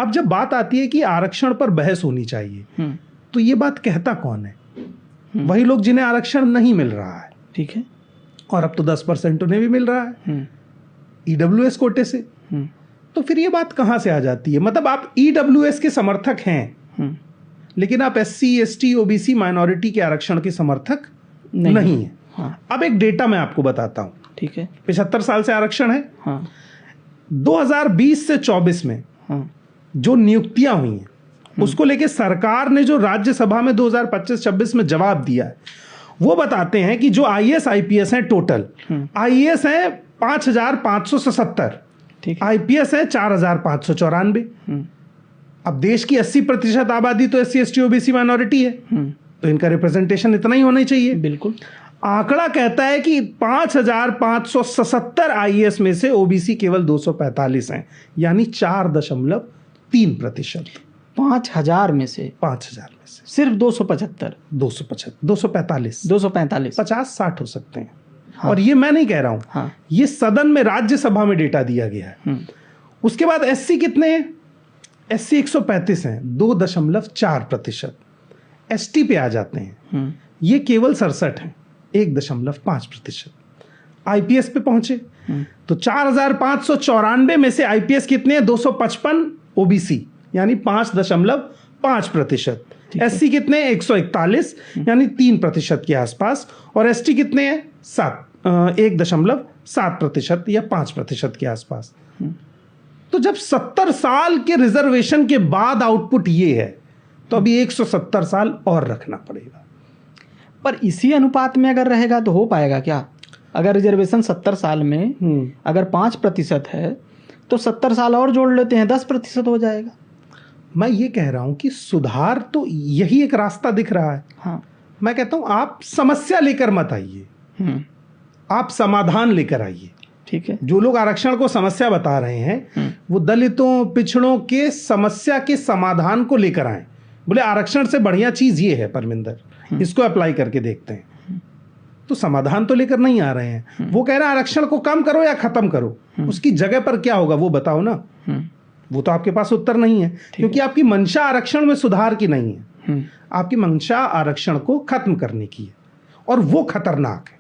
अब जब बात आती है कि आरक्षण पर बहस होनी चाहिए, तो ये बात कहता कौन है? वही लोग जिन्हें आरक्षण नहीं मिल रहा है। ठीक है। और अब तो 10% उन्हें भी मिल रहा है ईडब्ल्यूएस कोटे से। तो फिर ये बात कहां से आ जाती है? मतलब आप ईडब्ल्यूएस के समर्थक हैं, लेकिन आप एससी, एसटी, ओबीसी, माइनॉरिटी के आरक्षण के समर्थक नहीं है। हाँ। अब एक डेटा मैं आपको बताता हूं। ठीक है। 75 साल से आरक्षण है। हाँ। 2020 से 24 में जो नियुक्तियां हुई हैं, उसको लेके सरकार ने जो राज्यसभा में 2025-26 में जवाब दिया है, वो बताते हैं कि जो आईएएस आईपीएस हैं, टोटल आईएएस हैं 5577, आईपीएस है 4594। अब देश की 80% आबादी तो एससी, एसटी, ओबीसी, माइनॉरिटी है, तो इनका रिप्रेजेंटेशन इतना ही होना चाहिए। बिल्कुल। आंकड़ा कहता है कि 5577 आईएएस में से ओबीसी केवल 245 हैं, यानी 4.3%। 5000 में से 5000 में से सिर्फ 245 50-60 हो सकते हैं। हाँ। और ये मैं नहीं कह रहा हूं। हाँ। ये सदन में राज्यसभा में डेटा दिया गया है। उसके बाद एससी कितने हैं? एससी 135 हैं, 2.4%। एसटी पे आ जाते हैं, ये केवल 67 हैं, 1.5%। आईपीएस पे पहुंचे तो 4594 में से आईपीएस कितने हैं? 255 ओबीसी, यानी 5.5%। एससी कितने हैं? 141, यानी 3% के आसपास। और एसटी कितने हैं? 1.7% या 5% के आसपास। तो जब 70 साल के रिजर्वेशन के बाद आउटपुट ये है, तो अभी 170 साल और रखना पड़ेगा। पर इसी अनुपात में अगर रहेगा तो हो पाएगा क्या? अगर रिजर्वेशन 70 साल में अगर 5% है, तो 70 साल और जोड़ लेते हैं, 10% हो जाएगा। मैं ये कह रहा हूं कि सुधार तो यही एक रास्ता दिख रहा है। हाँ। मैं कहता हूं आप समस्या लेकर मत आइए, आप समाधान लेकर आइए। ठीक है। जो लोग आरक्षण को समस्या बता रहे हैं, वो दलितों, पिछड़ों के समस्या के समाधान को लेकर आए। बोले आरक्षण से बढ़िया चीज ये है परमिंदर, इसको अप्लाई करके देखते हैं। तो समाधान तो लेकर नहीं आ रहे हैं। वो कह रहे हैं आरक्षण को कम करो या खत्म करो, उसकी जगह पर क्या होगा वो बताओ ना। वो तो आपके पास उत्तर नहीं है, क्योंकि आपकी मंशा आरक्षण में सुधार की नहीं है, आपकी मंशा आरक्षण को खत्म करने की है, और वो खतरनाक है।